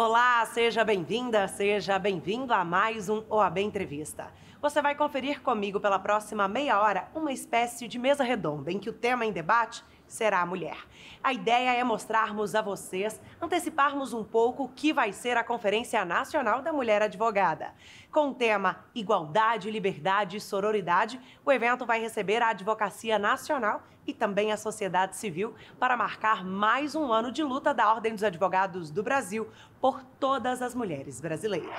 Olá, seja bem-vinda, seja bem-vindo a mais um OAB Entrevista. Você vai conferir comigo pela próxima meia hora uma espécie de mesa redonda em que o tema em debate será a mulher. A ideia é mostrarmos a vocês, anteciparmos um pouco o que vai ser a Conferência Nacional da Mulher Advogada. Com o tema Igualdade, Liberdade e Sororidade, o evento vai receber a Advocacia Nacional e também a sociedade civil para marcar mais um ano de luta da Ordem dos Advogados do Brasil por todas as mulheres brasileiras.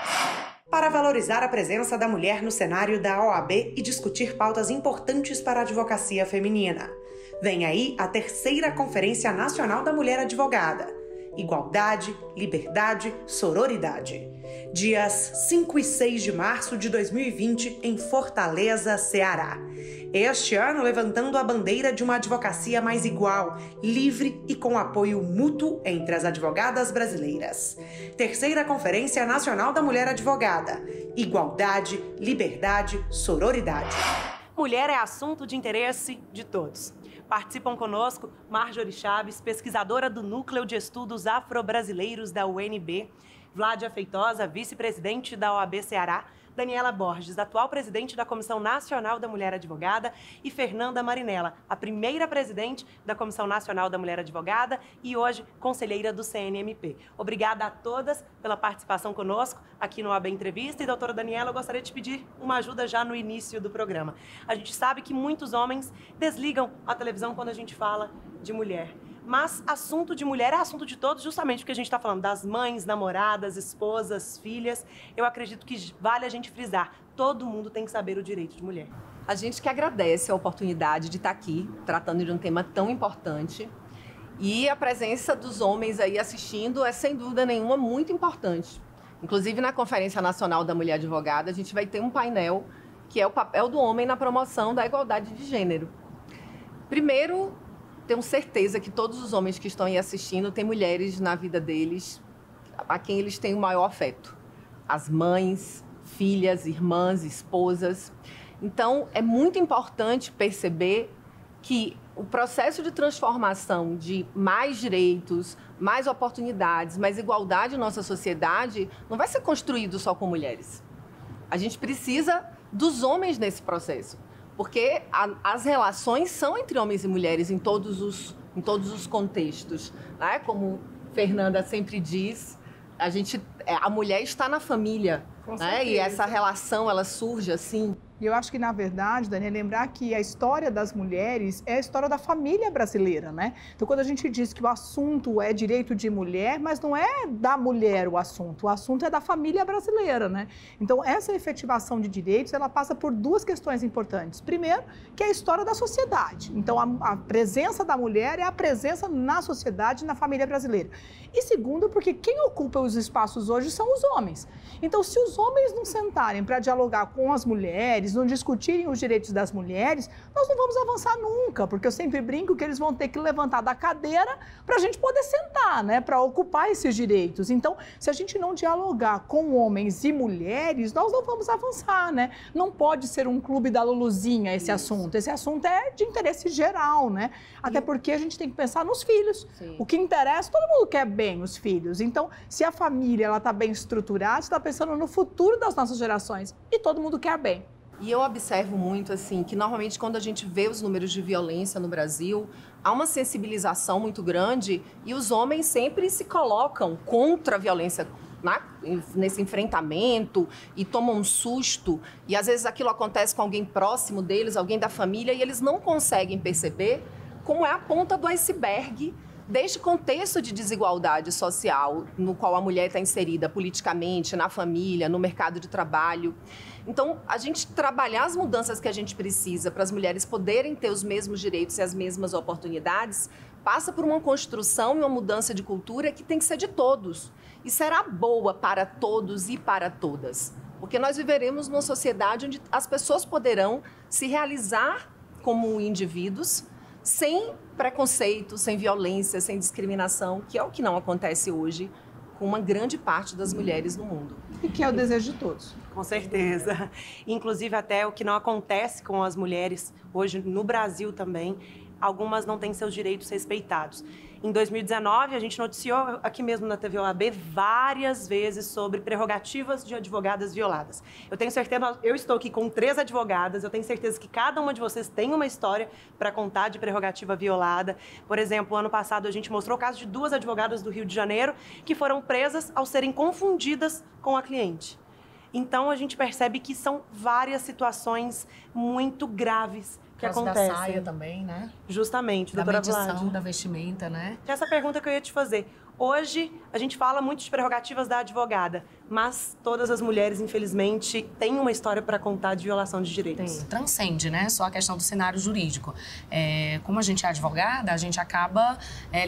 Para valorizar a presença da mulher no cenário da OAB e discutir pautas importantes para a advocacia feminina. Vem aí a terceira Conferência Nacional da Mulher Advogada. Igualdade, Liberdade, Sororidade. Dias 5 e 6 de março de 2020 em Fortaleza, Ceará. Este ano levantando a bandeira de uma advocacia mais igual, livre e com apoio mútuo entre as advogadas brasileiras. Terceira Conferência Nacional da Mulher Advogada. Igualdade, Liberdade, Sororidade. Mulher é assunto de interesse de todos. Participam conosco Marjorie Chaves, pesquisadora do Núcleo de Estudos Afro-Brasileiros da UNB, Vládia Feitosa, vice-presidente da OAB Ceará, Daniela Borges, atual presidente da Comissão Nacional da Mulher Advogada, e Fernanda Marinella, a primeira presidente da Comissão Nacional da Mulher Advogada e hoje conselheira do CNMP. Obrigada a todas pela participação conosco aqui no OAB Entrevista. E, doutora Daniela, eu gostaria de pedir uma ajuda já no início do programa. A gente sabe que muitos homens desligam a televisão quando a gente fala de mulher. Mas assunto de mulher é assunto de todos, justamente porque a gente está falando das mães, namoradas, esposas, filhas. Eu acredito que vale a gente frisar, todo mundo tem que saber o direito de mulher. A gente que agradece a oportunidade de estar aqui, tratando de um tema tão importante. E a presença dos homens aí assistindo é, sem dúvida nenhuma, muito importante. Inclusive, na Conferência Nacional da Mulher Advogada, a gente vai ter um painel que é o papel do homem na promoção da igualdade de gênero. Primeiro, tenho certeza que todos os homens que estão aí assistindo têm mulheres na vida deles a quem eles têm o maior afeto. As mães, filhas, irmãs, esposas. Então, é muito importante perceber que o processo de transformação de mais direitos, mais oportunidades, mais igualdade em nossa sociedade não vai ser construído só com mulheres. A gente precisa dos homens nesse processo. Porque as relações são entre homens e mulheres em todos os contextos, né? Como Fernanda sempre diz, a mulher está na família, né? E essa relação ela surge assim. E eu acho que, na verdade, Dani, é lembrar que a história das mulheres é a história da família brasileira, né? Então, quando a gente diz que o assunto é direito de mulher, mas não é da mulher o assunto é da família brasileira, né? Então, essa efetivação de direitos, ela passa por duas questões importantes. Primeiro, que é a história da sociedade. Então, a presença da mulher é a presença na sociedade, na família brasileira. E segundo, porque quem ocupa os espaços hoje são os homens. Então, se os homens não sentarem para dialogar com as mulheres, não discutirem os direitos das mulheres, nós não vamos avançar nunca, porque eu sempre brinco que eles vão ter que levantar da cadeira para a gente poder sentar, né, para ocupar esses direitos. Então, se a gente não dialogar com homens e mulheres, nós não vamos avançar, né? Não pode ser um clube da Luluzinha esse assunto. Esse assunto é de interesse geral, né? Até porque a gente tem que pensar nos filhos. Sim. O que interessa, todo mundo quer bem os filhos. Então, se a família ela está bem estruturada, está pensando no futuro das nossas gerações e todo mundo quer bem. E eu observo muito, assim, que normalmente quando a gente vê os números de violência no Brasil, há uma sensibilização muito grande e os homens sempre se colocam contra a violência, né? Nesse enfrentamento e tomam um susto. E às vezes aquilo acontece com alguém próximo deles, alguém da família, e eles não conseguem perceber como é a ponta do iceberg deste contexto de desigualdade social no qual a mulher está inserida politicamente, na família, no mercado de trabalho. Então, a gente trabalhar as mudanças que a gente precisa para as mulheres poderem ter os mesmos direitos e as mesmas oportunidades passa por uma construção e uma mudança de cultura que tem que ser de todos. E será boa para todos e para todas. Porque nós viveremos numa sociedade onde as pessoas poderão se realizar como indivíduos sem preconceito, sem violência, sem discriminação, que é o que não acontece hoje com uma grande parte das mulheres no mundo. E que é o desejo de todos. Com certeza. Inclusive até o que não acontece com as mulheres hoje no Brasil também, algumas não têm seus direitos respeitados. Em 2019, a gente noticiou aqui mesmo na TV OAB várias vezes sobre prerrogativas de advogadas violadas. Eu tenho certeza, eu estou aqui com 3 advogadas, eu tenho certeza que cada uma de vocês tem uma história para contar de prerrogativa violada. Por exemplo, ano passado a gente mostrou o caso de 2 advogadas do Rio de Janeiro que foram presas ao serem confundidas com a cliente. Então, a gente percebe que são várias situações muito graves que acontecem. Da saia também, né? Justamente, da doutora medição, Vlad. da vestimenta, né? Essa pergunta que eu ia te fazer. Hoje, a gente fala muito de prerrogativas da advogada, mas todas as mulheres, infelizmente, têm uma história para contar de violação de direitos. Tem. Transcende, né? Só a questão do cenário jurídico. Como a gente é advogada, a gente acaba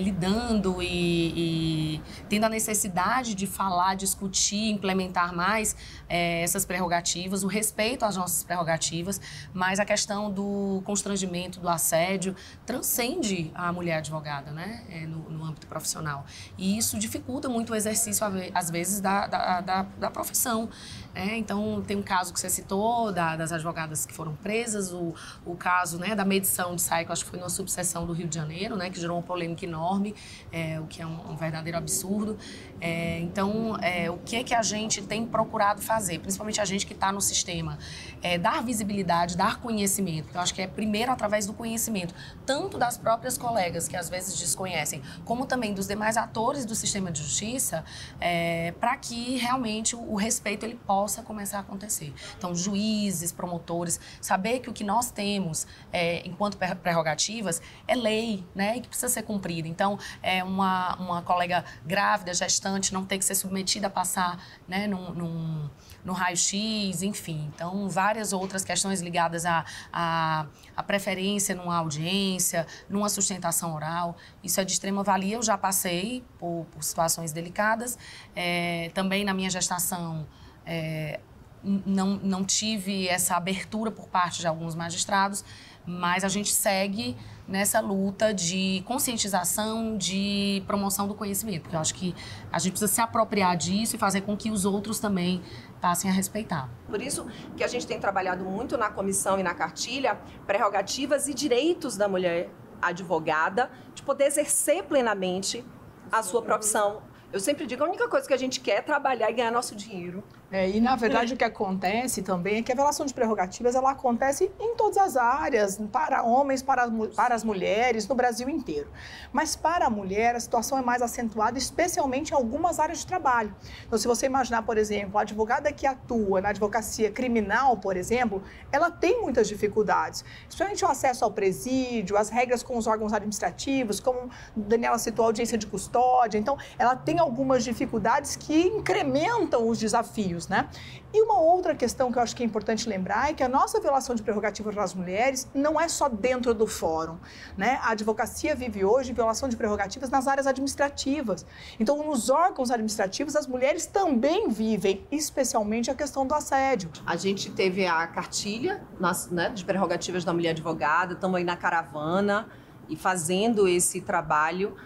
lidando e tendo a necessidade de falar, discutir, implementar mais essas prerrogativas, o respeito às nossas prerrogativas, mas a questão do constrangimento, do assédio, transcende a mulher advogada, né? No âmbito profissional. E isso dificulta muito o exercício, às vezes, da profissão. Então, tem um caso que você citou, das advogadas que foram presas, o caso, né, da medição de saia, que eu acho que foi numa subseção do Rio de Janeiro, né, que gerou uma polêmica enorme, o que é um verdadeiro absurdo. Então, o que é que a gente tem procurado fazer, principalmente a gente que está no sistema? Dar visibilidade, dar conhecimento, porque eu acho que é primeiro através do conhecimento, tanto das próprias colegas, que às vezes desconhecem, como também dos demais atores do sistema de justiça, para que realmente o respeito ele possa começar a acontecer. Então, juízes, promotores, saber que o que nós temos enquanto prerrogativas é lei, né, e que precisa ser cumprida. Então, uma colega grávida, gestante, não ter que ser submetida a passar, né, no raio-x, enfim. Então, várias outras questões ligadas à preferência numa audiência, numa sustentação oral. Isso é de extrema valia. Eu já passei por situações delicadas. Também na minha gestação, não tive essa abertura por parte de alguns magistrados, mas a gente segue nessa luta de conscientização, de promoção do conhecimento, porque eu acho que a gente precisa se apropriar disso e fazer com que os outros também passem a respeitar. Por isso que a gente tem trabalhado muito na comissão e na cartilha prerrogativas e direitos da mulher advogada de poder exercer plenamente a sua profissão. Eu sempre digo, a única coisa que a gente quer é trabalhar e ganhar nosso dinheiro. E, na verdade, o que acontece também é que a violação de prerrogativas, ela acontece em todas as áreas, para homens, para as mulheres, no Brasil inteiro. Mas para a mulher, a situação é mais acentuada, especialmente em algumas áreas de trabalho. Então, se você imaginar, por exemplo, a advogada que atua na advocacia criminal, por exemplo, ela tem muitas dificuldades, especialmente o acesso ao presídio, as regras com os órgãos administrativos, como a Daniela citou, a audiência de custódia. Então, ela tem algumas dificuldades que incrementam os desafios, né? E uma outra questão que eu acho que é importante lembrar é que a nossa violação de prerrogativas das mulheres não é só dentro do fórum, né? A advocacia vive hoje violação de prerrogativas nas áreas administrativas. Então, nos órgãos administrativos, as mulheres também vivem, especialmente a questão do assédio. A gente teve a cartilha, né, de prerrogativas da mulher advogada, estamos aí na caravana e fazendo esse trabalho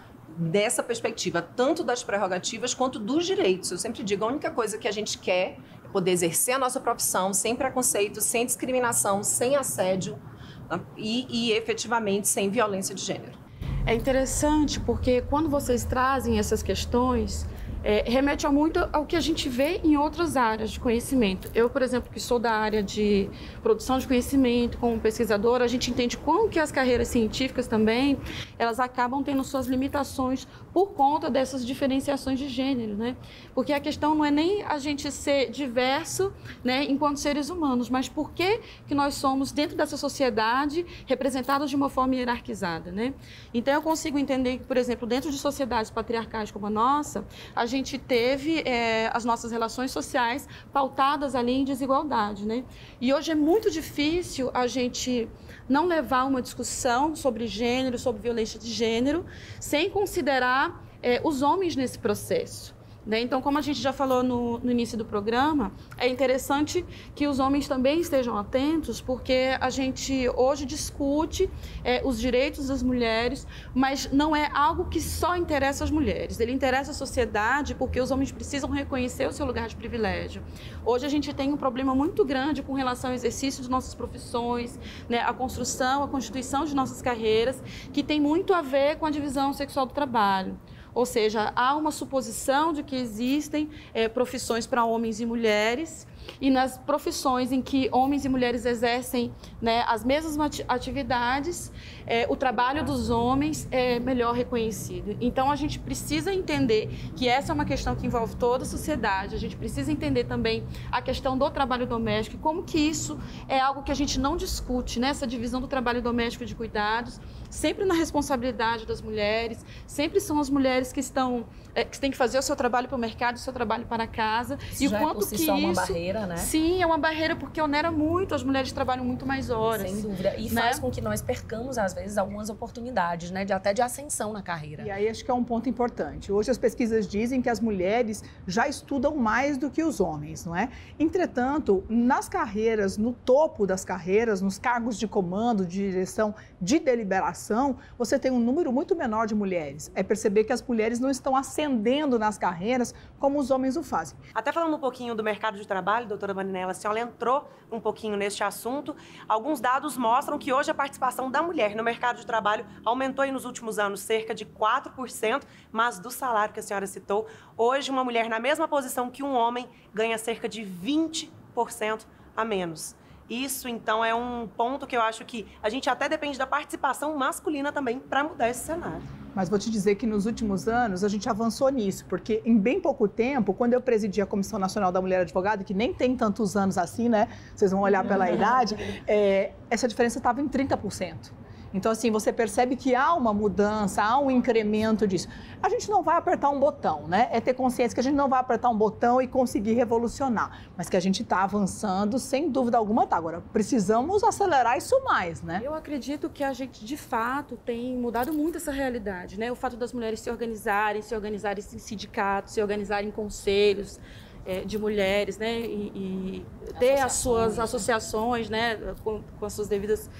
dessa perspectiva, tanto das prerrogativas quanto dos direitos. Eu sempre digo, a única coisa que a gente quer é poder exercer a nossa profissão sem preconceito, sem discriminação, sem assédio e efetivamente sem violência de gênero. É interessante porque quando vocês trazem essas questões, remete muito ao que a gente vê em outras áreas de conhecimento. Eu, por exemplo, que sou da área de produção de conhecimento, como pesquisadora, a gente entende como que as carreiras científicas também, elas acabam tendo suas limitações por conta dessas diferenciações de gênero, né? Porque a questão não é nem a gente ser diverso, né, enquanto seres humanos, mas por que nós somos, dentro dessa sociedade, representados de uma forma hierarquizada, né? Então, eu consigo entender que, por exemplo, dentro de sociedades patriarcais como a nossa, a gente teve as nossas relações sociais pautadas ali em desigualdade, né? E hoje é muito difícil a gente não levar uma discussão sobre gênero, sobre violência de gênero, sem considerar os homens nesse processo, né? Então, como a gente já falou no início do programa, é interessante que os homens também estejam atentos, porque a gente hoje discute os direitos das mulheres, mas não é algo que só interessa as mulheres. Ele interessa a sociedade porque os homens precisam reconhecer o seu lugar de privilégio. Hoje a gente tem um problema muito grande com relação ao exercício de nossas profissões, né? A construção, a constituição de nossas carreiras, que tem muito a ver com a divisão sexual do trabalho. Ou seja, há uma suposição de que existem profissões para homens e mulheres, e nas profissões em que homens e mulheres exercem, né, as mesmas atividades, o trabalho dos homens é melhor reconhecido. Então, a gente precisa entender que essa é uma questão que envolve toda a sociedade. A gente precisa entender também a questão do trabalho doméstico e como que isso é algo que a gente não discute, né? Essa divisão do trabalho doméstico e de cuidados, sempre na responsabilidade das mulheres, sempre são as mulheres que têm que fazer o seu trabalho para o mercado, o seu trabalho para casa. Isso e o quanto que isso é uma barreira, né? Sim, é uma barreira porque onera muito, as mulheres trabalham muito mais horas. Sem dúvida. E né? faz com que nós percamos, às vezes, algumas oportunidades, né? Até de ascensão na carreira. E aí acho que é um ponto importante. Hoje as pesquisas dizem que as mulheres já estudam mais do que os homens, não é? Entretanto, nas carreiras, no topo das carreiras, nos cargos de comando, de direção, de deliberação, você tem um número muito menor de mulheres. É perceber que as mulheres não estão ascendendo nas carreiras como os homens o fazem. Até falando um pouquinho do mercado de trabalho, doutora Marinella, a senhora entrou um pouquinho neste assunto. Alguns dados mostram que hoje a participação da mulher no mercado de trabalho aumentou aí nos últimos anos cerca de 4%, mas do salário que a senhora citou, hoje uma mulher na mesma posição que um homem ganha cerca de 20% a menos. Isso, então, é um ponto que eu acho que a gente até depende da participação masculina também para mudar esse cenário. Mas vou te dizer que nos últimos anos a gente avançou nisso, porque em bem pouco tempo, quando eu presidi a Comissão Nacional da Mulher Advogada, que nem tem tantos anos assim, né? Vocês vão olhar pela idade, essa diferença estava em 30%. Então, assim, você percebe que há uma mudança, há um incremento disso. A gente não vai apertar um botão, né? É ter consciência que a gente não vai apertar um botão e conseguir revolucionar, mas que a gente está avançando, sem dúvida alguma, tá. Agora, precisamos acelerar isso mais, né? Eu acredito que a gente, de fato, tem mudado muito essa realidade, né? O fato das mulheres se organizarem em sindicatos, se organizarem em conselhos de mulheres, né? E ter as suas associações, né? Com as suas devidas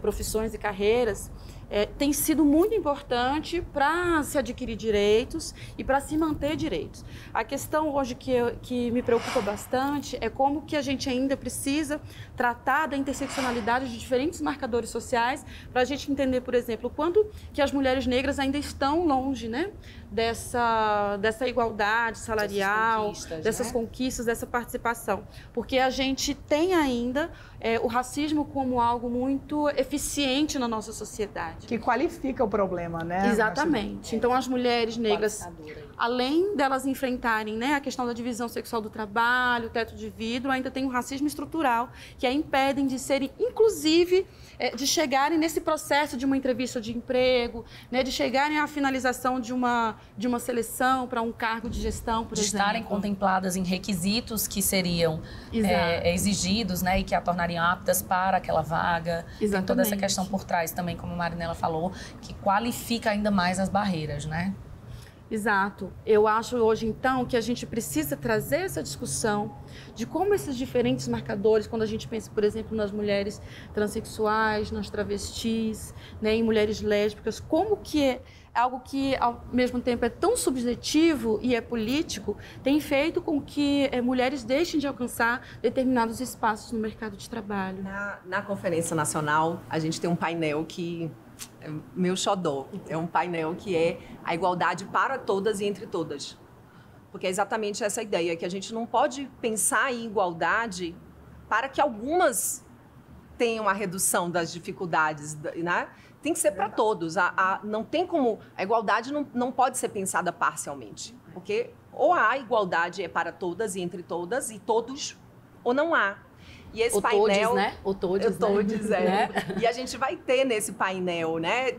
profissões e carreiras, tem sido muito importante para se adquirir direitos e para se manter direitos. A questão hoje que me preocupa bastante é como que a gente ainda precisa tratar da interseccionalidade de diferentes marcadores sociais para a gente entender, por exemplo, quando que as mulheres negras ainda estão longe, né, dessa igualdade salarial, dessas conquistas, dessa participação. Porque a gente tem ainda o racismo como algo muito eficiente na nossa sociedade. Que qualifica o problema, né? Exatamente. Então, as mulheres negras, além delas enfrentarem, né, a questão da divisão sexual do trabalho, o teto de vidro, ainda tem o racismo estrutural, que a impedem de serem, inclusive, de chegarem nesse processo de uma entrevista de emprego, né, de chegarem à finalização de uma seleção para um cargo de gestão, por exemplo. De estarem contempladas em requisitos que seriam exigidos, né, e que a tornariam aptas para aquela vaga. Exatamente. Tem toda essa questão por trás também, como a Marinella falou, que qualifica ainda mais as barreiras, né? Exato. Eu acho hoje, então, que a gente precisa trazer essa discussão de como esses diferentes marcadores, quando a gente pensa, por exemplo, nas mulheres transexuais, nas travestis, né, em mulheres lésbicas, como que é algo que, ao mesmo tempo, é tão subjetivo e é político, tem feito com que mulheres deixem de alcançar determinados espaços no mercado de trabalho. Na Conferência Nacional, a gente tem um painel que é meu xodó. É um painel que é a igualdade para todas e entre todas. Porque é exatamente essa ideia, que a gente não pode pensar em igualdade para que algumas tenham a redução das dificuldades, né? Tem que ser para todos. Não tem como... A igualdade não pode ser pensada parcialmente. Porque ou há igualdade para todas e entre todas e todos, ou não há. E esse painel... Todes, né? O todes, né? E a gente vai ter nesse painel, né,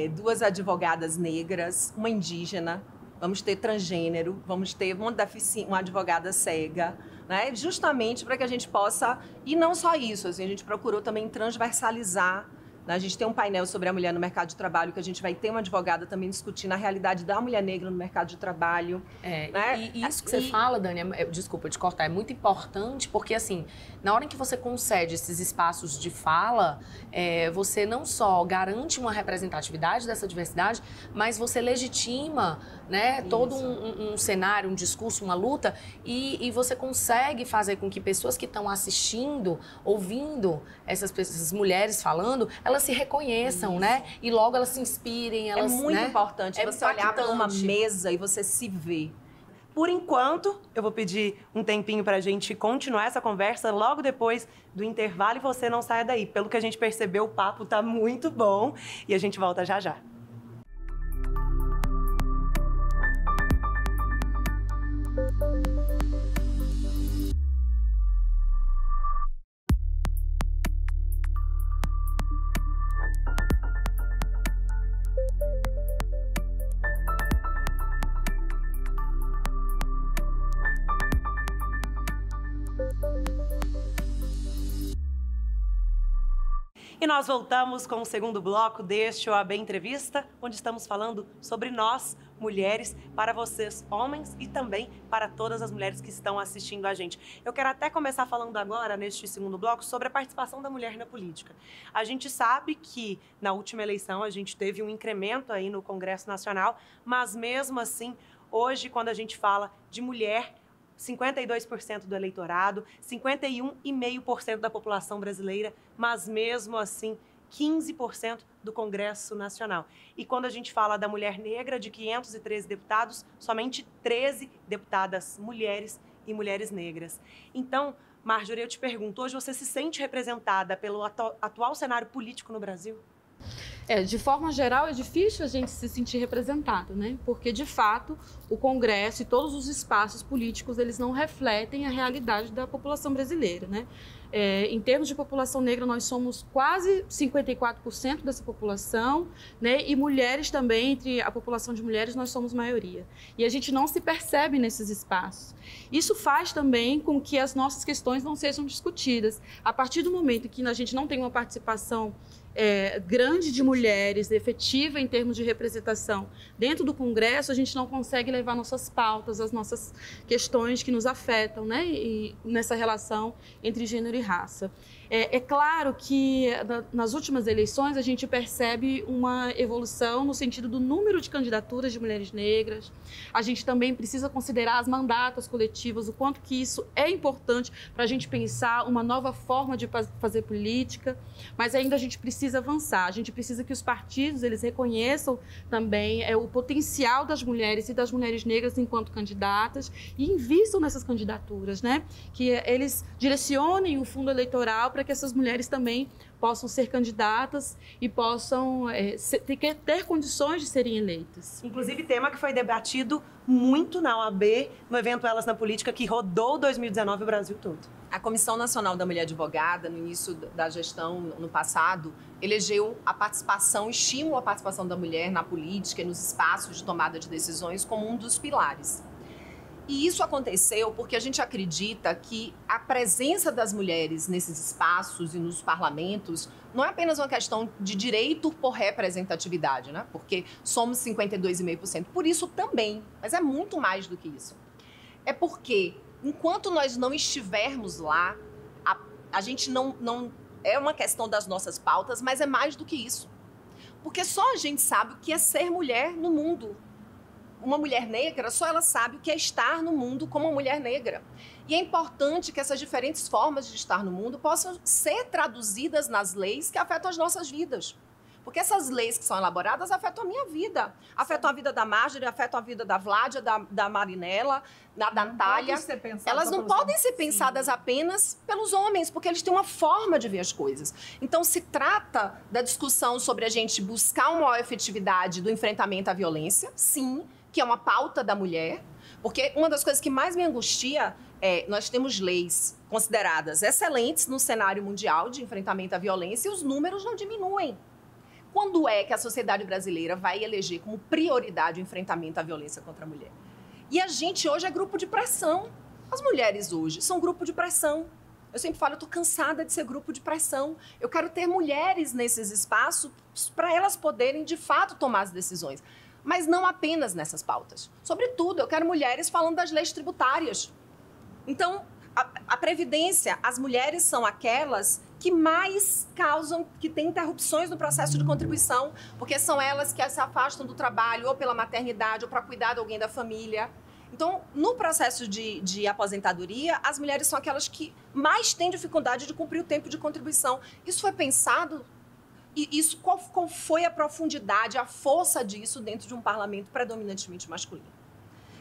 2 advogadas negras, uma indígena, vamos ter transgênero, vamos ter uma advogada cega, né? Justamente para que a gente possa... E não só isso, assim, a gente procurou também transversalizar A gente tem um painel sobre a mulher no mercado de trabalho, que a gente vai ter uma advogada também discutindo a realidade da mulher negra no mercado de trabalho. Né? E isso que você fala, Dani, desculpa te cortar, é muito importante, porque assim, na hora em que você concede esses espaços de fala, você não só garante uma representatividade dessa diversidade, mas você legitima, né, todo um cenário, um discurso, uma luta, e você consegue fazer com que pessoas que estão assistindo, ouvindo essas mulheres falando, elas se reconheçam, né? E logo elas se inspirem. Elas, é muito importante você olhar para uma mesa e você se ver. Por enquanto, eu vou pedir um tempinho para a gente continuar essa conversa logo depois do intervalo e você não saia daí. Pelo que a gente percebeu, o papo tá muito bom e a gente volta já já. E nós voltamos com o segundo bloco deste OAB Entrevista, onde estamos falando sobre nós, mulheres, para vocês, homens, e também para todas as mulheres que estão assistindo a gente. Eu quero até começar falando agora, neste segundo bloco, sobre a participação da mulher na política. A gente sabe que na última eleição a gente teve um incremento aí no Congresso Nacional, mas mesmo assim, hoje, quando a gente fala de mulher, 52% do eleitorado, 51,5% da população brasileira, mas mesmo assim 15% do Congresso Nacional. E quando a gente fala da mulher negra, de 513 deputados, somente 13 deputadas mulheres e mulheres negras. Então, Marjorie, eu te pergunto, hoje você se sente representada pelo atual cenário político no Brasil? De forma geral, é difícil a gente se sentir representado, né? Porque, de fato, o Congresso e todos os espaços políticos, eles não refletem a realidade da população brasileira, né? Em termos de população negra, nós somos quase 54% dessa população, né? E mulheres também, entre a população de mulheres, nós somos maioria. E a gente não se percebe nesses espaços. Isso faz também com que as nossas questões não sejam discutidas. A partir do momento que a gente não tem uma participação grande de mulheres, efetiva em termos de representação dentro do Congresso, a gente não consegue levar nossas pautas, as nossas questões que nos afetam, né? E nessa relação entre gênero e raça. É claro que nas últimas eleições a gente percebe uma evolução no sentido do número de candidaturas de mulheres negras. A gente também precisa considerar as mandatas coletivas, o quanto que isso é importante para a gente pensar uma nova forma de fazer política, mas ainda a gente precisa avançar. A gente precisa que os partidos eles reconheçam também o potencial das mulheres e das mulheres negras enquanto candidatas e invistam nessas candidaturas, né? Que eles direcionem o fundo eleitoral para que essas mulheres também possam ser candidatas e possam ter condições de serem eleitas. Inclusive, tema que foi debatido muito na OAB, no evento Elas na Política, que rodou 2019 o Brasil todo. A Comissão Nacional da Mulher Advogada, no início da gestão, no passado, elegeu a participação, estímulo à participação da mulher na política e nos espaços de tomada de decisões como um dos pilares. E isso aconteceu porque a gente acredita que a presença das mulheres nesses espaços e nos parlamentos não é apenas uma questão de direito por representatividade, né? Porque somos 52,5%. Por isso também, mas é muito mais do que isso. É porque, enquanto nós não estivermos lá, a gente não... É uma questão das nossas pautas, mas é mais do que isso. Porque só a gente sabe o que é ser mulher no mundo. Uma mulher negra, só ela sabe o que é estar no mundo como uma mulher negra. E é importante que essas diferentes formas de estar no mundo possam ser traduzidas nas leis que afetam as nossas vidas. Porque essas leis que são elaboradas afetam a minha vida. Afetam a vida da Marjorie, afetam a vida da Vládia, da Marinela, da Natália. Elas não podem ser pensadas apenas pelos homens, porque eles têm uma forma de ver as coisas. Então, se trata da discussão sobre a gente buscar uma maior efetividade do enfrentamento à violência, sim, que é uma pauta da mulher, porque uma das coisas que mais me angustia nós temos leis consideradas excelentes no cenário mundial de enfrentamento à violência e os números não diminuem. Quando é que a sociedade brasileira vai eleger como prioridade o enfrentamento à violência contra a mulher? E a gente hoje é grupo de pressão. As mulheres hoje são grupo de pressão. Eu sempre falo, eu estou cansada de ser grupo de pressão. Eu quero ter mulheres nesses espaços para elas poderem, de fato, tomar as decisões. Mas não apenas nessas pautas. Sobretudo, eu quero mulheres falando das leis tributárias. Então, a Previdência, as mulheres são aquelas que mais causam, que têm interrupções no processo de contribuição, porque são elas que se afastam do trabalho ou pela maternidade ou para cuidar de alguém da família. Então, no processo de aposentadoria, as mulheres são aquelas que mais têm dificuldade de cumprir o tempo de contribuição. Isso foi pensado? E isso, qual foi a profundidade, a força disso dentro de um parlamento predominantemente masculino?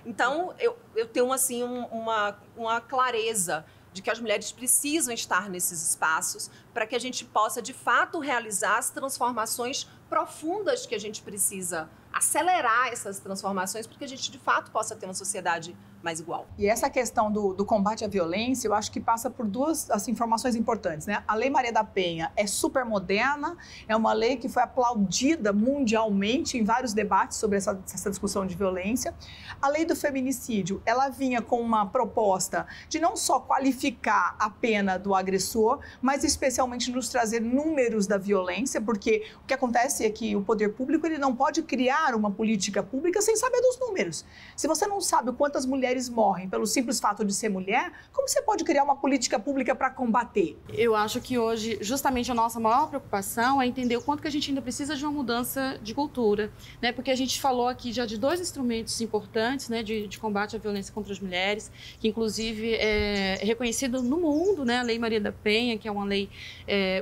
Então, eu tenho assim, uma clareza de que as mulheres precisam estar nesses espaços para que a gente possa, de fato, realizar as transformações profundas que a gente precisa, acelerar essas transformações para que a gente, de fato, possa ter uma sociedade mais igual. E essa questão do combate à violência, eu acho que passa por duas informações importantes, né? A Lei Maria da Penha é super moderna, é uma lei que foi aplaudida mundialmente em vários debates sobre essa discussão de violência. A lei do feminicídio, ela vinha com uma proposta de não só qualificar a pena do agressor, mas especialmente nos trazer números da violência, porque o que acontece é que o poder público ele não pode criar uma política pública sem saber dos números. Se você não sabe quantas mulheres morrem pelo simples fato de ser mulher, como você pode criar uma política pública para combater? Eu acho que hoje, justamente, a nossa maior preocupação é entender o quanto que a gente ainda precisa de uma mudança de cultura, né? Porque a gente falou aqui já de dois instrumentos importantes, né, de combate à violência contra as mulheres, que inclusive é reconhecido no mundo, né? A Lei Maria da Penha, que é uma lei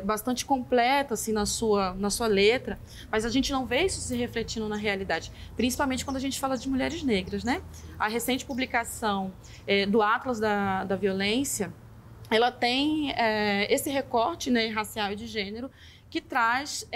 bastante completa assim, na sua letra, mas a gente não vê isso se refletindo na realidade, principalmente quando a gente fala de mulheres negras, né? A recente publicação do Atlas da Violência, ela tem esse recorte, né, racial e de gênero, que traz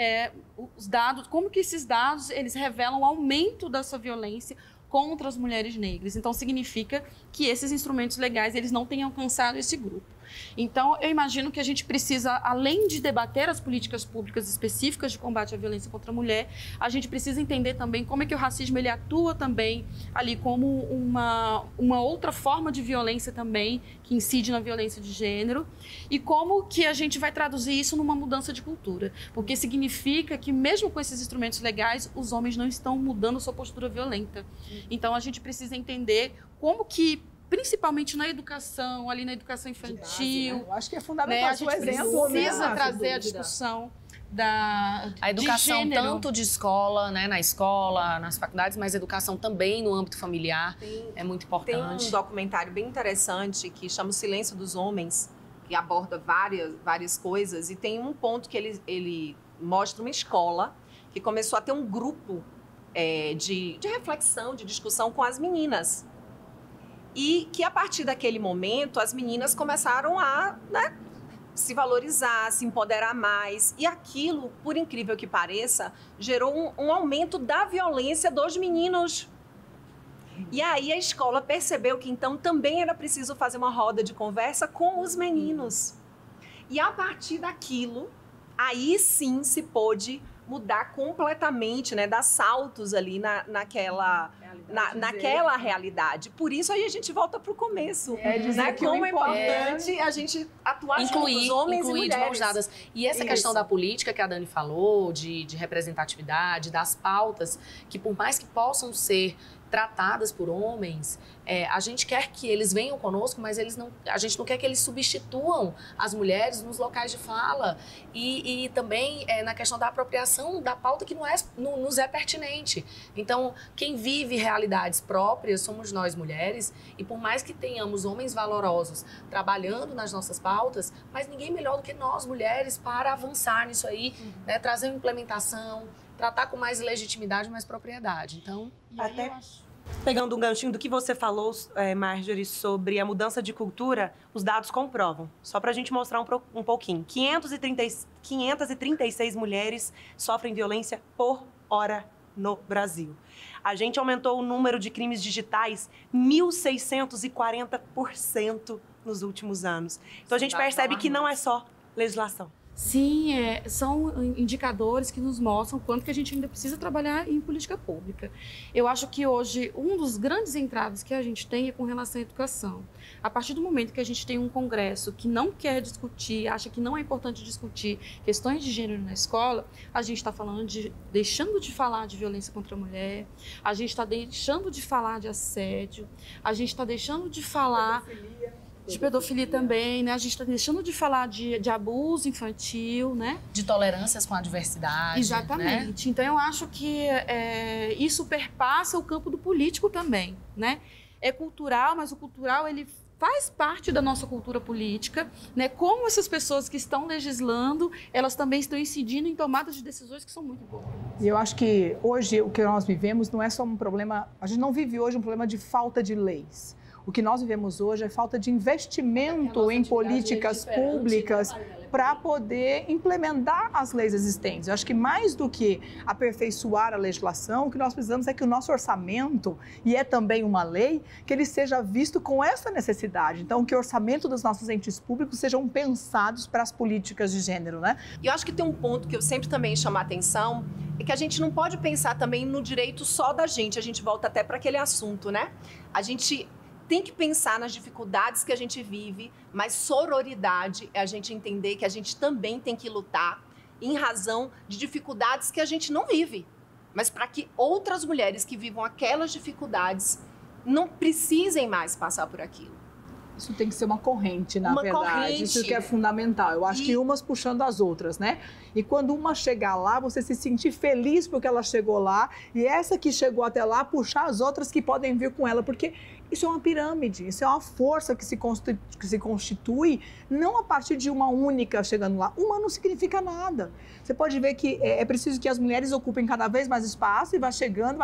os dados, como que esses dados eles revelam o aumento dessa violência contra as mulheres negras. Então, significa que esses instrumentos legais eles não têm alcançado esse grupo. Então, eu imagino que a gente precisa, além de debater as políticas públicas específicas de combate à violência contra a mulher, a gente precisa entender também como é que o racismo ele atua também ali como uma outra forma de violência também, que incide na violência de gênero, e como que a gente vai traduzir isso numa mudança de cultura. Porque significa que, mesmo com esses instrumentos legais, os homens não estão mudando sua postura violenta. Então, a gente precisa entender como que, principalmente na educação, ali na educação infantil. Base, né? Eu acho que é fundamental. A gente precisa trazer a discussão a educação tanto de escola, né, na escola, nas faculdades, mas educação também no âmbito familiar é muito importante. Tem um documentário bem interessante que chama O Silêncio dos Homens, que aborda várias coisas, e tem um ponto que ele mostra uma escola que começou a ter um grupo de reflexão, de discussão com as meninas. E que, a partir daquele momento, as meninas começaram a se valorizar, se empoderar mais. E aquilo, por incrível que pareça, gerou um aumento da violência dos meninos. E aí a escola percebeu que, então, também era preciso fazer uma roda de conversa com os meninos. E, a partir daquilo, aí sim se pôde mudar completamente, né, dar saltos ali naquela realidade. Por isso aí a gente volta para o começo, né? Como é importante a gente atuar juntos, homens e mulheres. De mãos dadas. E essa questão da política que a Dani falou, de representatividade, das pautas, que por mais que possam ser tratadas por homens, a gente quer que eles venham conosco, mas a gente não quer que eles substituam as mulheres nos locais de fala e também na questão da apropriação da pauta que não nos é pertinente. Então, quem vive realidades próprias somos nós, mulheres, e por mais que tenhamos homens valorosos trabalhando nas nossas pautas, mas ninguém melhor do que nós, mulheres, para avançar nisso aí, né, trazer uma implementação, tratar com mais legitimidade, mais propriedade. Então, até pegando um ganchinho do que você falou, Marjorie, sobre a mudança de cultura, os dados comprovam. Só para a gente mostrar um pouquinho. 536 mulheres sofrem violência por hora no Brasil. A gente aumentou o número de crimes digitais 1.640% nos últimos anos. Então, a gente percebe que não é só legislação. Sim, são indicadores que nos mostram quanto que a gente ainda precisa trabalhar em política pública. Eu acho que hoje um dos grandes entraves que a gente tem é com relação à educação. A partir do momento que a gente tem um Congresso que não quer discutir, acha que não é importante discutir questões de gênero na escola, a gente está deixando de falar de violência contra a mulher, a gente está deixando de falar de assédio, a gente está deixando de falar de pedofilia também, né? A gente está deixando de falar de abuso infantil, né? De tolerâncias com a diversidade. Exatamente. Né? Então, eu acho que isso perpassa o campo do político também, né? É cultural, mas o cultural, ele faz parte da nossa cultura política, né? Como essas pessoas que estão legislando, elas também estão incidindo em tomadas de decisões que são muito boas. E eu acho que hoje o que nós vivemos não é só um problema, a gente não vive hoje um problema de falta de leis. O que nós vivemos hoje é falta de investimento em políticas públicas para poder implementar as leis existentes. Eu acho que mais do que aperfeiçoar a legislação, o que nós precisamos é que o nosso orçamento, e é também uma lei, que ele seja visto com essa necessidade. Então, que o orçamento dos nossos entes públicos sejam pensados para as políticas de gênero, né? E eu acho que tem um ponto que eu sempre também chamo a atenção, é que a gente não pode pensar também no direito só da gente. A gente volta até para aquele assunto, né? A gente tem que pensar nas dificuldades que a gente vive, mas sororidade é a gente entender que a gente também tem que lutar em razão de dificuldades que a gente não vive, mas para que outras mulheres que vivam aquelas dificuldades não precisem mais passar por aquilo. Isso tem que ser uma corrente, na verdade. Corrente. Isso que é fundamental. Eu acho que umas puxando as outras, né? E quando uma chegar lá, você se sentir feliz porque ela chegou lá, e essa que chegou até lá, puxar as outras que podem vir com ela, porque isso é uma pirâmide, isso é uma força que se constitui não a partir de uma única chegando lá. Uma não significa nada. Você pode ver que é preciso que as mulheres ocupem cada vez mais espaço e vai chegando,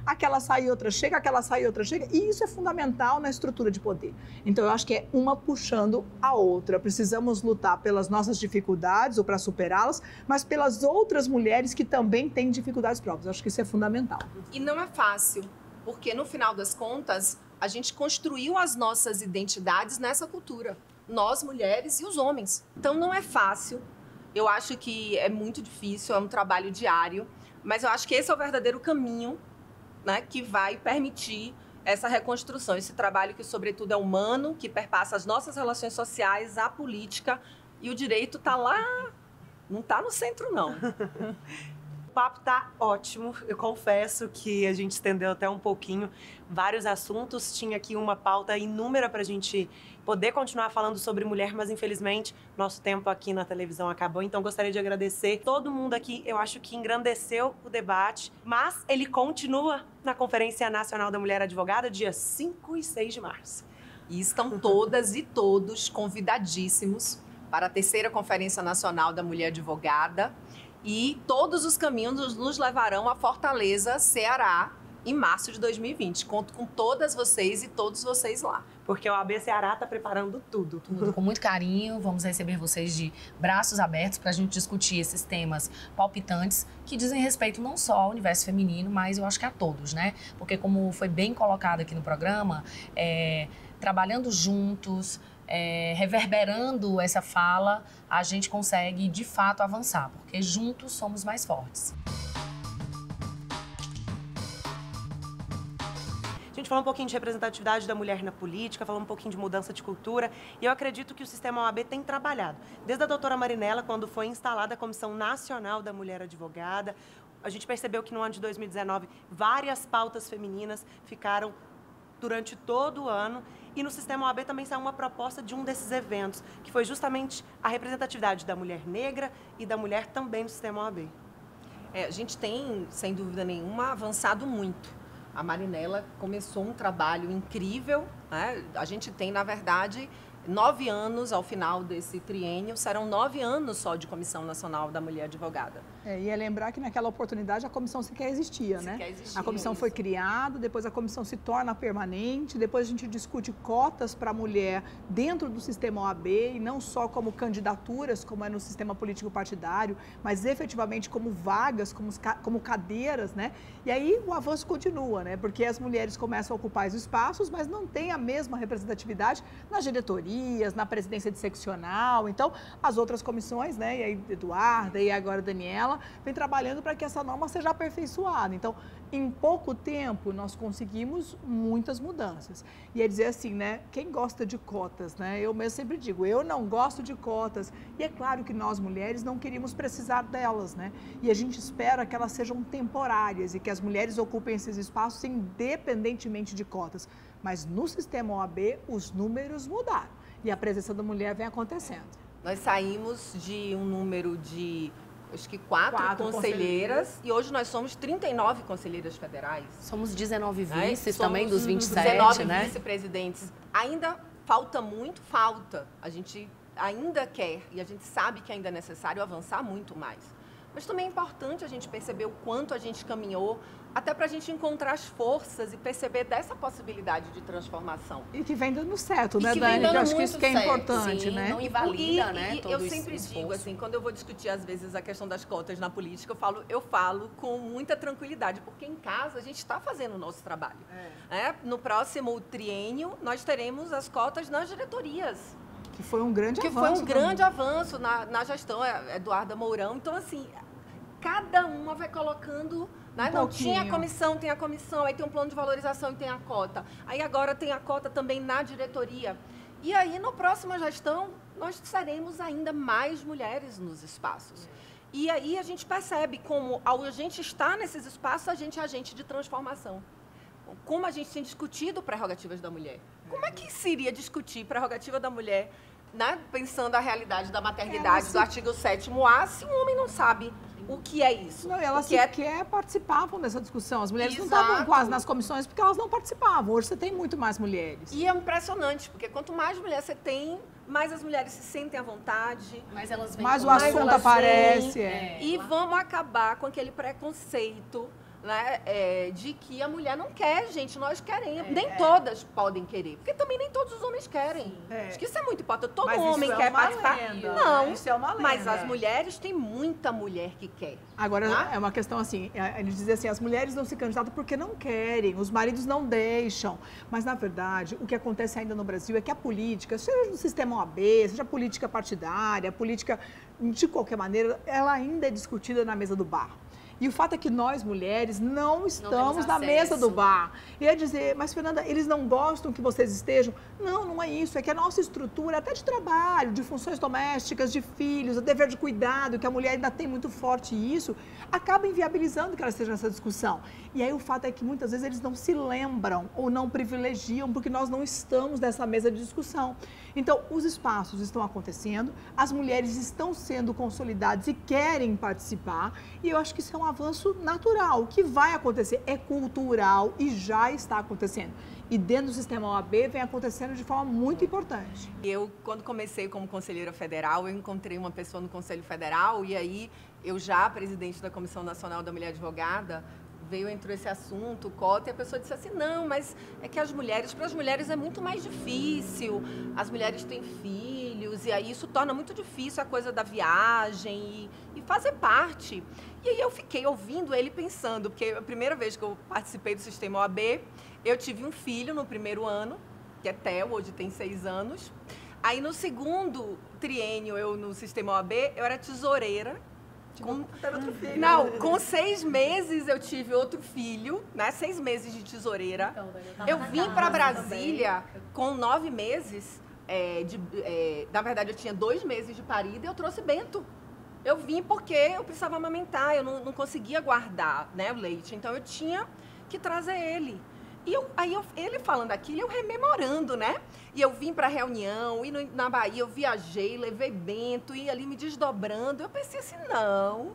aquela sai, outra chega, aquela sai, outra chega. E isso é fundamental na estrutura de poder. Então, eu acho que é uma puxando a outra. Precisamos lutar pelas nossas dificuldades ou para superá-las, mas pelas outras mulheres que também têm dificuldades próprias. Eu acho que isso é fundamental. E não é fácil, porque no final das contas, a gente construiu as nossas identidades nessa cultura. Nós, mulheres e os homens. Então, não é fácil. Eu acho que é muito difícil, é um trabalho diário. Mas eu acho que esse é o verdadeiro caminho, né, que vai permitir essa reconstrução. Esse trabalho que, sobretudo, é humano, que perpassa as nossas relações sociais, a política. E o direito está lá, não está no centro, não. O papo tá ótimo, eu confesso que a gente estendeu até um pouquinho vários assuntos, tinha aqui uma pauta inúmera para a gente poder continuar falando sobre mulher, mas infelizmente nosso tempo aqui na televisão acabou, então gostaria de agradecer todo mundo aqui, eu acho que engrandeceu o debate, mas ele continua na Conferência Nacional da Mulher Advogada, dia 5 e 6 de março. E estão todas e todos convidadíssimos para a 3ª Conferência Nacional da Mulher Advogada. E todos os caminhos nos levarão a Fortaleza, Ceará, em março de 2020. Conto com todas vocês e todos vocês lá. Porque o AB Ceará está preparando tudo. Com muito carinho, vamos receber vocês de braços abertos para a gente discutir esses temas palpitantes que dizem respeito não só ao universo feminino, mas eu acho que a todos, né? Porque como foi bem colocado aqui no programa, trabalhando juntos, reverberando essa fala, a gente consegue, de fato, avançar, porque juntos somos mais fortes. A gente falou um pouquinho de representatividade da mulher na política, falou um pouquinho de mudança de cultura, e eu acredito que o sistema OAB tem trabalhado. Desde a doutora Marinella, quando foi instalada a Comissão Nacional da Mulher Advogada, a gente percebeu que no ano de 2019, várias pautas femininas ficaram durante todo o ano. E no sistema OAB também saiu uma proposta de um desses eventos, que foi justamente a representatividade da mulher negra e da mulher também no sistema OAB. A gente tem, sem dúvida nenhuma, avançado muito. A Marinella começou um trabalho incrível, né? A gente tem, na verdade, 9 anos ao final desse triênio, serão 9 anos só de Comissão Nacional da Mulher Advogada. E é lembrar que naquela oportunidade a comissão sequer existia, né? A comissão foi criada, depois a comissão se torna permanente, depois a gente discute cotas para a mulher dentro do sistema OAB, e não só como candidaturas, como é no sistema político partidário, mas efetivamente como vagas, como cadeiras, né? E aí o avanço continua, né? Porque as mulheres começam a ocupar os espaços, mas não tem a mesma representatividade na diretoria, diretorias, na presidência de seccional. Então, as outras comissões, né, e aí Eduarda e agora Daniela, vem trabalhando para que essa norma seja aperfeiçoada. Então, em pouco tempo, nós conseguimos muitas mudanças. E é dizer assim, né, quem gosta de cotas, né, eu mesmo sempre digo, eu não gosto de cotas. E é claro que nós, mulheres, não queríamos precisar delas, né? E a gente espera que elas sejam temporárias e que as mulheres ocupem esses espaços independentemente de cotas. Mas no sistema OAB, os números mudaram e a presença da mulher vem acontecendo. Nós saímos de um número de, acho que quatro conselheiras e hoje nós somos 39 conselheiras federais. Somos 19 né? vices também dos 27, 19 né? vice-presidentes. Ainda falta muito, falta. A gente ainda quer e a gente sabe que ainda é necessário avançar muito mais. Mas também é importante a gente perceber o quanto a gente caminhou, até para a gente encontrar as forças e perceber dessa possibilidade de transformação. E que vem dando certo, né, que vem Dani? dando Eu acho que muito isso que é certo, importante, sim, né? não invalida, né, E todo eu esse sempre esforço. digo assim, quando eu vou discutir às vezes a questão das cotas na política, eu falo com muita tranquilidade, porque em casa a gente está fazendo o nosso trabalho. No próximo triênio, nós teremos as cotas nas diretorias. Que foi um grande avanço. Que foi um grande também. avanço na gestão Eduarda Mourão. Então, assim, cada uma vai colocando... Né? Não tinha a comissão, tem a comissão, aí tem um plano de valorização e tem a cota. Aí agora tem a cota também na diretoria. E aí, na próxima gestão, nós teremos ainda mais mulheres nos espaços. E aí a gente percebe como, ao a gente estar nesses espaços, a gente é agente de transformação. Como a gente tem discutido prerrogativas da mulher. Como é que seria discutir prerrogativa da mulher, né? Pensando a realidade da maternidade do artigo 7º-A, se um homem não sabe o que é isso? Não, elas sequer participavam dessa discussão. As mulheres não Exato. estavam quase nas comissões porque elas não participavam. Hoje você tem muito mais mulheres. E é impressionante, porque quanto mais mulher você tem, mais as mulheres se sentem à vontade. Mas elas vêm Mais o com- assunto elas aparece. vêm, E vamos acabar com aquele preconceito, né, de que a mulher não quer, gente, nós queremos. Nem todas podem querer, porque também nem todos os homens querem. Acho que isso é muito importante. Todo Mas homem isso é quer uma participar. lenda, Não, né? Isso é uma lenda. mas as mulheres, tem muita mulher que quer. Agora, Tá? é uma questão assim, eles dizem assim, as mulheres não se candidatam porque não querem, os maridos não deixam. Mas, na verdade, o que acontece ainda no Brasil é que a política, seja no sistema OAB, seja política partidária, política de qualquer maneira, ela ainda é discutida na mesa do bar. E o fato é que nós, mulheres, não estamos na mesa do bar. E é dizer, mas Fernanda, eles não gostam que vocês estejam? Não, não é isso. É que a nossa estrutura, até de trabalho, de funções domésticas, de filhos, o dever de cuidado, que a mulher ainda tem muito forte isso, acaba inviabilizando que ela esteja nessa discussão. E aí o fato é que muitas vezes eles não se lembram ou não privilegiam, porque nós não estamos nessa mesa de discussão. Então, os espaços estão acontecendo, as mulheres estão sendo consolidadas e querem participar, e eu acho que isso é um avanço natural. O que vai acontecer é cultural e já está acontecendo. E dentro do sistema OAB vem acontecendo de forma muito importante. Eu, quando comecei como conselheira federal, eu encontrei uma pessoa no Conselho Federal e aí eu já, presidente da Comissão Nacional da Mulher Advogada, entrou esse assunto, cota, e a pessoa disse assim, não, mas é que para as mulheres é muito mais difícil, as mulheres têm filhos, e aí isso torna muito difícil a coisa da viagem e fazer parte. E aí eu fiquei ouvindo ele pensando, porque a primeira vez que eu participei do sistema OAB, eu tive um filho no primeiro ano, que é Theo, hoje tem 6 anos. Aí no segundo triênio, eu no sistema OAB, eu era tesoureira. Com 6 meses eu tive outro filho, né? 6 meses de tesoureira. Eu vim para Brasília com 9 meses. Na verdade, eu tinha 2 meses de parida e eu trouxe Bento. Eu vim porque eu precisava amamentar, eu não conseguia guardar, né, o leite. Então eu tinha que trazer ele. E ele falando aquilo, eu rememorando, né? E eu vim para a reunião, e na Bahia eu viajei, levei Bento, e ali me desdobrando. Eu pensei assim, não,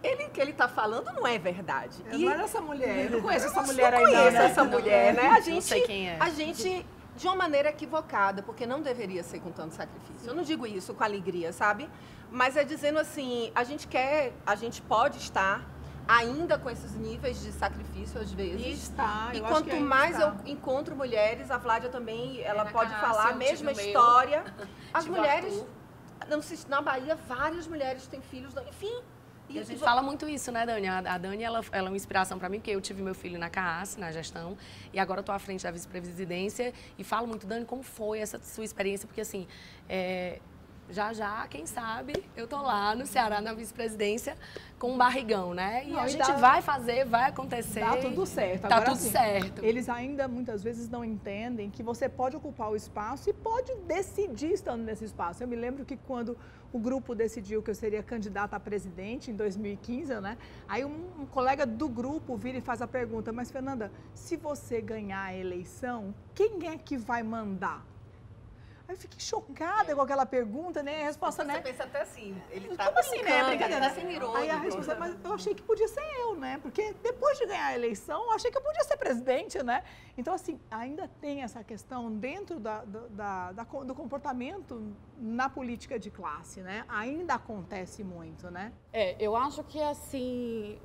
o que ele está falando não é verdade. Não era essa mulher, eu não conheço essa mulher ainda. Não conheço essa mulher, né? Não sei quem é. A gente, de uma maneira equivocada, porque não deveria ser com tanto sacrifício. Eu não digo isso com alegria, sabe? Mas é dizendo assim, a gente pode estar ainda com esses níveis de sacrifício, às vezes. E quanto mais eu encontro mulheres, a Flávia também, ela pode falar a mesma história. As mulheres, na Bahia, várias mulheres têm filhos, enfim. E a gente fala muito isso, né, Dani? A Dani, ela é uma inspiração para mim, porque eu tive meu filho na CAAS, na gestão, e agora eu estou à frente da vice-presidência e falo muito, Dani, como foi essa sua experiência? Porque, assim, já, quem sabe, eu tô lá no Ceará, na vice-presidência, com um barrigão, né? E a gente vai fazer, vai acontecer. Tá tudo certo. Tá Agora, tudo assim, certo. Eles ainda, muitas vezes, não entendem que você pode ocupar o espaço e pode decidir estando nesse espaço. Eu me lembro que quando o grupo decidiu que eu seria candidata a presidente, em 2015, né? Aí um colega do grupo vira e faz a pergunta, mas, Fernanda, se você ganhar a eleição, quem é que vai mandar? Aí eu fiquei chocada com aquela pergunta, né? A resposta, você né? pensa até assim, ele tá Como assim, né? Brincadeira. Ele tá sem irônico. Aí a resposta, mas eu achei que podia ser eu, né? Porque depois de ganhar a eleição, eu achei que eu podia ser presidente, né? Então, assim, ainda tem essa questão dentro do comportamento na política de classe, né? Ainda acontece muito, né? Eu acho que, assim,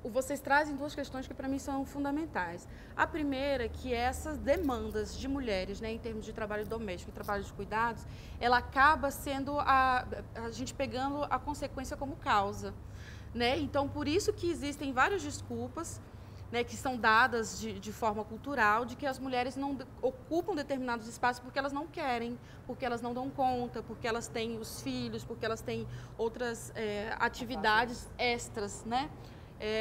vocês trazem duas questões que para mim são fundamentais. A primeira, que essas demandas de mulheres, né, em termos de trabalho doméstico e trabalho de cuidados, ela acaba sendo a gente pegando a consequência como causa, né? Então, por isso que existem várias desculpas, né, que são dadas de forma cultural, de que as mulheres não ocupam determinados espaços porque elas não querem, porque elas não dão conta, porque elas têm os filhos, porque elas têm outras atividades extras, né?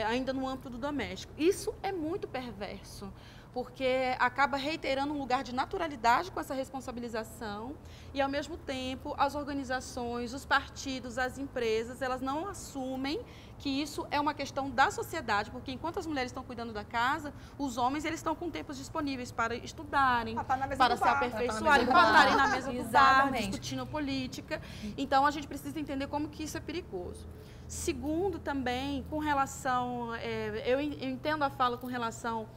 Ainda no âmbito do doméstico. Isso é muito perverso, porque acaba reiterando um lugar de naturalidade com essa responsabilização e, ao mesmo tempo, as organizações, os partidos, as empresas, elas não assumem que isso é uma questão da sociedade, porque enquanto as mulheres estão cuidando da casa, os homens eles estão com tempos disponíveis para estudarem, para se aperfeiçoarem, para estarem na mesa do bar, discutindo política. Então, a gente precisa entender como que isso é perigoso. Segundo, também, com relação, eu entendo a fala com relação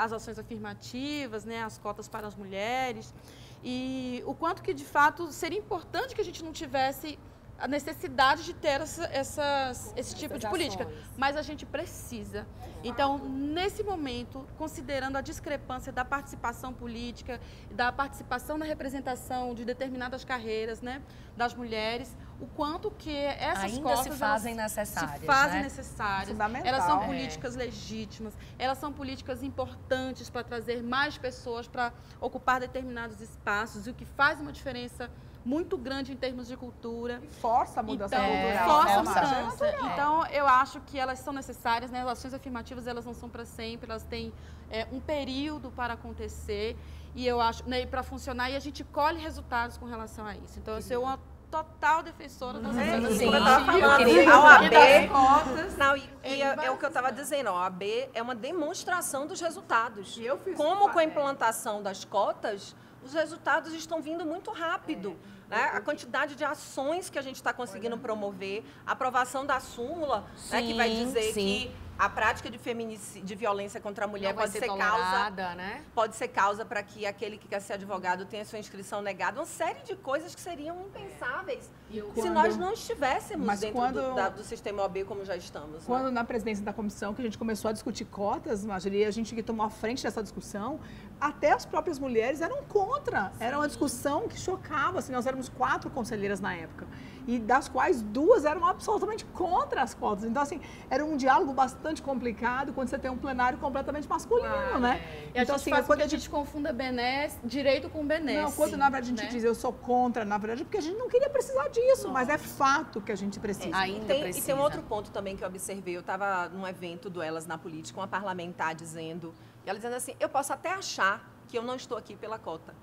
às ações afirmativas, né, às cotas para as mulheres, e o quanto que, de fato, seria importante que a gente não tivesse a necessidade de ter esse tipo de política, mas a gente precisa. Então, nesse momento, considerando a discrepância da participação política, da participação na representação de determinadas carreiras, né, das mulheres, o quanto que essas cotas se fazem necessárias, se fazem né? necessárias. Elas são políticas legítimas, elas são políticas importantes para trazer mais pessoas para ocupar determinados espaços, e o que faz uma diferença muito grande em termos de cultura. Força a mudança cultural. Força a mudança. Então, eu acho que elas são necessárias, né? As ações afirmativas, elas não são para sempre, elas têm um período para acontecer, e eu acho, né, para funcionar, e a gente colhe resultados com relação a isso. Então, eu sou uma total defensora das ações afirmativas. A OAB, é o que eu estava dizendo, a OAB é uma demonstração dos resultados. Como com a implantação das cotas, os resultados estão vindo muito rápido. Né? A quantidade de ações que a gente está conseguindo promover, a aprovação da súmula, né, que vai dizer que a prática de violência contra a mulher pode ser causa, né? Pode ser causa para que aquele que quer ser advogado tenha sua inscrição negada. Uma série de coisas que seriam impensáveis se nós não estivéssemos dentro do sistema OAB como já estamos. Quando, né? na presidência da comissão, que a gente começou a discutir cotas, Marjorie, a gente que tomou a frente dessa discussão, até as próprias mulheres eram contra. Era uma discussão que chocava. Assim, nós éramos 4 conselheiras na época, e das quais 2 eram absolutamente contra as cotas. Então, assim, era um diálogo bastante complicado quando você tem um plenário completamente masculino, né? E então, assim, quando a gente confunda direito com benesse. Não, quando na verdade a gente diz eu sou contra, na verdade, porque a gente não queria precisar disso, mas é fato que a gente precisa. E tem um outro ponto também que eu observei. Eu estava num evento do Elas na Política, uma parlamentar dizendo, e ela dizendo assim, eu posso até achar que eu não estou aqui pela cota,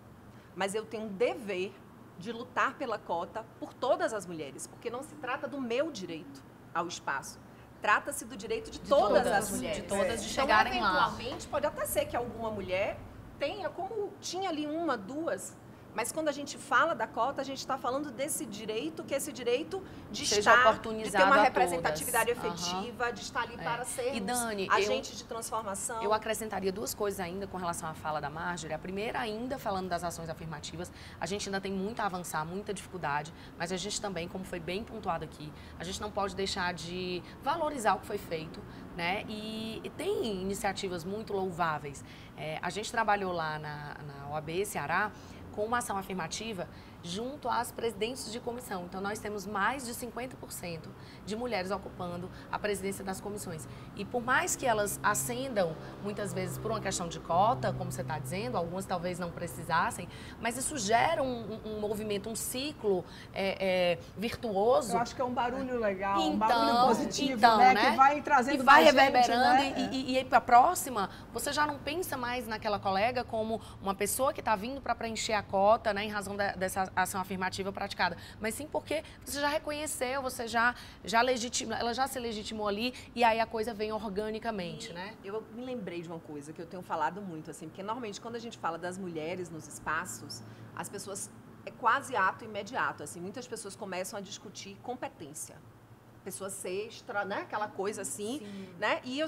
mas eu tenho um dever de lutar pela cota por todas as mulheres, porque não se trata do meu direito ao espaço. Trata-se do direito de todas as mulheres. De todas de chegarem lá. Eventualmente, pode até ser que alguma mulher tenha, como tinha ali 1, 2, mas quando a gente fala da cota, a gente está falando desse direito, que esse direito de estar, de ter uma representatividade efetiva, de estar ali para sermos agentes de transformação. Eu acrescentaria 2 coisas ainda com relação à fala da Marjorie. A primeira, ainda falando das ações afirmativas, a gente ainda tem muito a avançar, muita dificuldade, mas a gente também, como foi bem pontuado aqui, a gente não pode deixar de valorizar o que foi feito, né? E tem iniciativas muito louváveis. A gente trabalhou lá na OAB Ceará com uma ação afirmativa junto às presidentes de comissão. Então, nós temos mais de 50% de mulheres ocupando a presidência das comissões. E por mais que elas ascendam, muitas vezes por uma questão de cota, como você está dizendo, algumas talvez não precisassem, mas isso gera um movimento, um ciclo virtuoso. Eu acho que é um barulho legal, um então, barulho positivo, então, né? Que vai trazendo e vai mais reverberando, gente, né? E aí para a próxima, você já não pensa mais naquela colega como uma pessoa que está vindo para preencher a cota, né, em razão dessa ação afirmativa praticada, mas sim porque você já reconheceu, você já legitimou, ela já se legitimou ali e aí a coisa vem organicamente, né? Eu me lembrei de uma coisa que eu tenho falado muito, assim, porque normalmente quando a gente fala das mulheres nos espaços, as pessoas, é quase ato imediato, assim, muitas pessoas começam a discutir competência. Pessoa ser extra, né, aquela coisa assim, né? E eu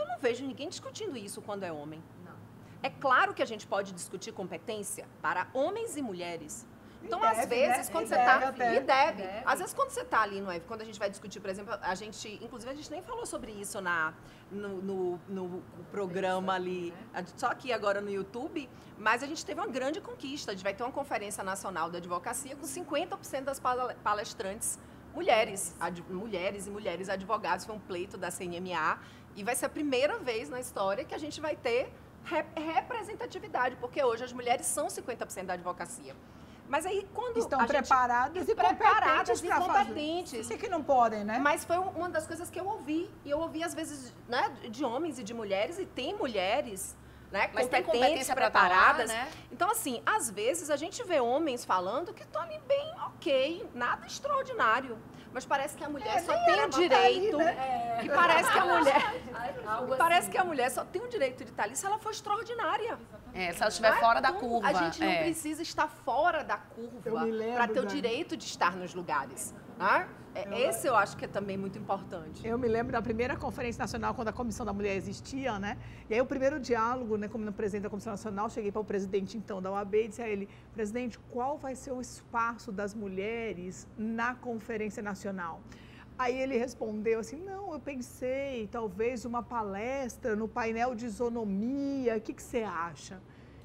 não vejo ninguém discutindo isso quando é homem. É claro que a gente pode discutir competência para homens e mulheres. Então, às vezes, quando você está... E deve. Às vezes, quando você está ali, quando a gente vai discutir, por exemplo, inclusive, a gente nem falou sobre isso no programa ali, só aqui agora no YouTube, mas a gente teve uma grande conquista. A gente vai ter uma Conferência Nacional da Advocacia com 50% das palestrantes mulheres e mulheres advogados. Foi um pleito da CNMA e vai ser a primeira vez na história que a gente vai ter representatividade, porque hoje as mulheres são 50% da advocacia. Mas aí quando estão preparadas e competentes. Sei que não podem, né? Mas foi uma das coisas que eu ouvi. E eu ouvi às vezes, né, de homens e de mulheres, e tem mulheres, né, mas competentes, preparadas. Né? Então, assim, às vezes a gente vê homens falando que estão ali bem ok, nada extraordinário. Mas parece que a mulher só tem o direito. Ali, né? E parece que a mulher. Parece que a mulher só tem o direito de estar ali se ela for extraordinária. Se ela estiver fora da curva. A gente não precisa estar fora da curva para ter o direito de estar nos lugares. Né? Esse eu acho que é também muito importante. Eu me lembro da primeira Conferência Nacional, quando a Comissão da Mulher existia, né? E aí o primeiro diálogo, né, como presidente da Comissão Nacional, cheguei para o presidente, então, da OAB e disse a ele: presidente, qual vai ser o espaço das mulheres na Conferência Nacional? Aí ele respondeu assim: não, eu pensei, talvez uma palestra no painel de isonomia, o que você acha?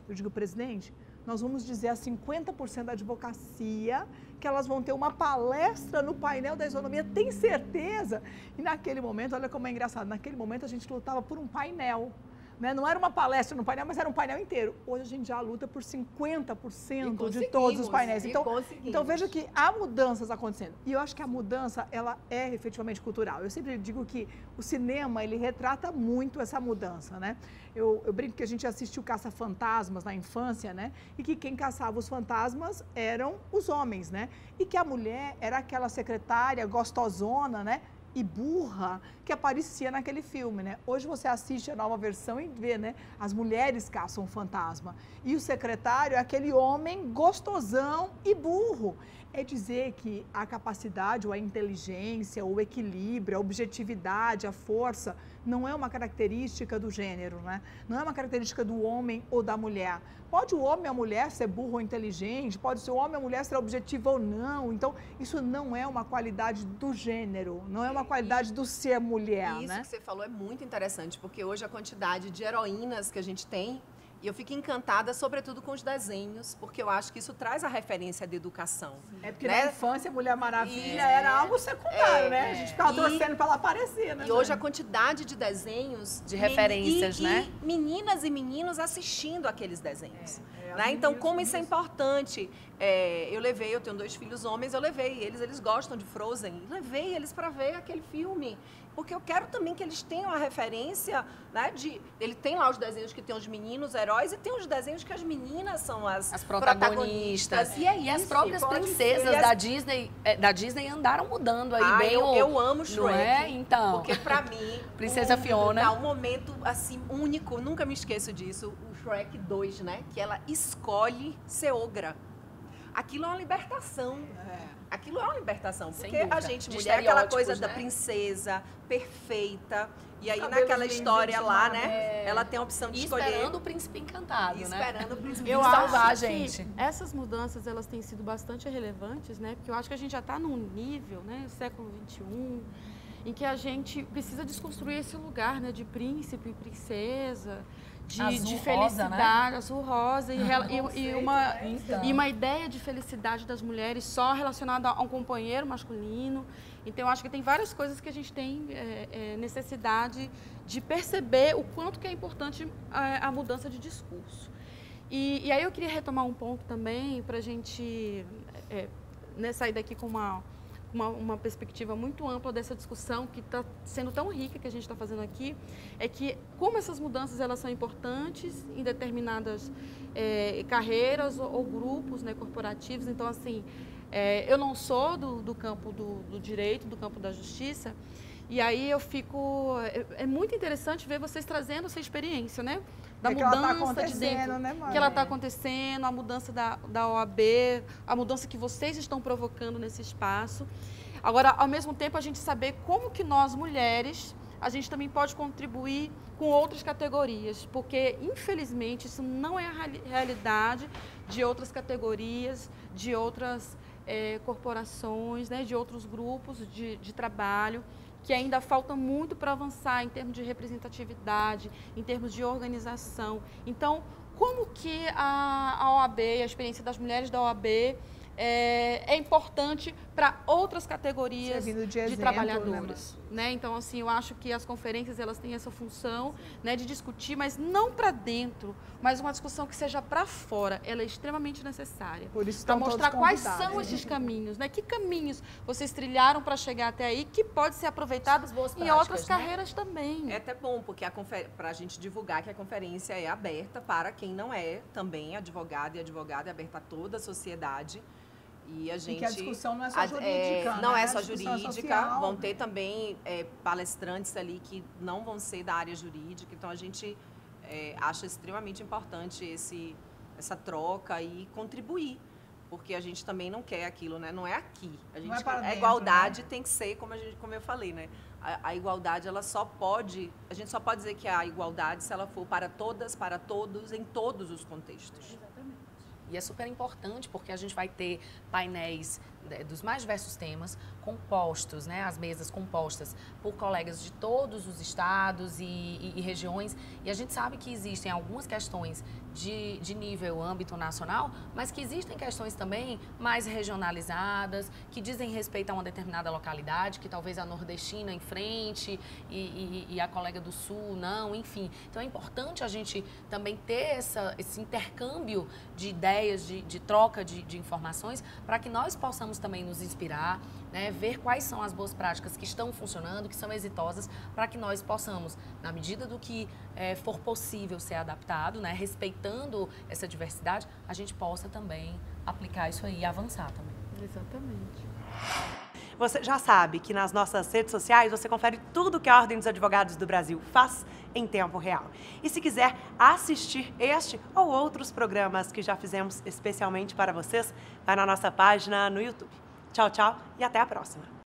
Eu digo: presidente, nós vamos dizer a 50% da advocacia que elas vão ter uma palestra no painel da isonomia, tem certeza? E naquele momento, olha como é engraçado, naquele momento a gente lutava por um painel. Né? Não era uma palestra no painel, mas era um painel inteiro. Hoje a gente já luta por 50% de todos os painéis. Então veja que há mudanças acontecendo. E eu acho que a mudança, ela é efetivamente cultural. Eu sempre digo que o cinema, ele retrata muito essa mudança, né? Eu brinco que a gente assistiu Caça-Fantasmas na infância, né? E que quem caçava os fantasmas eram os homens, né? E que a mulher era aquela secretária gostosona, né? E burra que aparecia naquele filme, né? Hoje você assiste a nova versão e vê, né? As mulheres caçam um fantasma. E o secretário é aquele homem gostosão e burro. É dizer que a capacidade, ou a inteligência, ou o equilíbrio, a objetividade, a força, não é uma característica do gênero, né? Não é uma característica do homem ou da mulher. Pode o homem e a mulher ser burro ou inteligente, pode ser o homem e a mulher ser objetivo ou não. Então, isso não é uma qualidade do gênero, não é uma qualidade do ser mulher, isso, né? Que você falou é muito interessante, porque hoje a quantidade de heroínas que a gente tem, e eu fico encantada, sobretudo, com os desenhos, porque eu acho que isso traz a referência de educação. É porque na infância, Mulher Maravilha era algo secundário, né? A gente ficava torcendo para ela aparecer, né? E hoje a quantidade de desenhos... De referências, né? E meninas e meninos assistindo aqueles desenhos. Né? Então, como isso é importante. Eu tenho 2 filhos homens, eu levei eles gostam de Frozen, levei eles para ver aquele filme. Porque eu quero também que eles tenham a referência, né, ele tem lá os desenhos que tem os meninos heróis e tem os desenhos que as meninas são as protagonistas. E as próprias princesas da Disney andaram mudando aí eu amo Shrek. Não é? Então, porque pra mim, Princesa Fiona, é um momento assim único, nunca me esqueço disso, o Shrek 2, né, que ela escolhe ser ogra. Aquilo é uma libertação. Aquilo é uma libertação, porque a gente, mulher, aquela coisa, né, da princesa perfeita, e aí naquela história lá, né, ela tem a opção de escolher. Esperando o príncipe encantado, né? Esperando o príncipe salvar a gente. Essas mudanças, elas têm sido bastante relevantes, né? Porque eu acho que a gente já está num nível, né, século XXI, em que a gente precisa desconstruir esse lugar, né, de príncipe e princesa, de felicidade, né? Azul rosa e uma ideia de felicidade das mulheres só relacionada a um companheiro masculino. Então, eu acho que tem várias coisas que a gente tem necessidade de perceber o quanto que é importante a mudança de discurso. E aí eu queria retomar um ponto também para a gente sair daqui com uma perspectiva muito ampla dessa discussão que está sendo tão rica que a gente está fazendo aqui, é que como essas mudanças elas são importantes em determinadas carreiras ou grupos, né, corporativos. Então, assim, eu não sou do campo do direito, do campo da justiça, e aí eu fico... É muito interessante ver vocês trazendo essa experiência, né? Da mudança de dentro, né, que ela está acontecendo, a mudança da OAB, a mudança que vocês estão provocando nesse espaço. Agora, ao mesmo tempo, a gente saber como que nós, mulheres, a gente também pode contribuir com outras categorias, porque, infelizmente, isso não é a realidade de outras categorias, de outras corporações, né, de outros grupos de trabalho, que ainda falta muito para avançar em termos de representatividade, em termos de organização. Então, como que a OAB, a experiência das mulheres da OAB, é importante para outras categorias de trabalhadoras, né? Então, assim, eu acho que as conferências elas têm essa função, né, de discutir, mas não para dentro, mas uma discussão que seja para fora. Ela é extremamente necessária para mostrar quais são esses caminhos, né? Que caminhos vocês trilharam para chegar até aí, que pode ser aproveitado em outras carreiras também. É até bom, porque para a gente divulgar que a conferência é aberta para quem não é também advogado e advogada, é aberta a toda a sociedade. E que a discussão não é só jurídica. Não é só jurídica, vão ter também palestrantes ali que não vão ser da área jurídica, então a gente acha extremamente importante essa troca e contribuir, porque a gente também não quer aquilo, né? Não é aqui. A igualdade, né? Tem que ser, como eu falei, né? A igualdade, a gente só pode dizer que a igualdade se ela for para todas, para todos, em todos os contextos. E é super importante porque a gente vai ter painéis dos mais diversos temas compostos, né, as mesas compostas por colegas de todos os estados e regiões. E a gente sabe que existem algumas questões de nível âmbito nacional, mas que existem questões também mais regionalizadas, que dizem respeito a uma determinada localidade, que talvez a nordestina enfrente e a colega do sul não, enfim. Então é importante a gente também ter esse intercâmbio de ideias, de troca de informações, para que nós possamos também nos inspirar, né, ver quais são as boas práticas que estão funcionando, que são exitosas, para que nós possamos, na medida do que for possível ser adaptado, né, respeitando essa diversidade, a gente possa também aplicar isso aí e avançar também. Exatamente. Você já sabe que nas nossas redes sociais você confere tudo que a Ordem dos Advogados do Brasil faz em tempo real. E se quiser assistir este ou outros programas que já fizemos especialmente para vocês, vai na nossa página no YouTube. Tchau, tchau e até a próxima.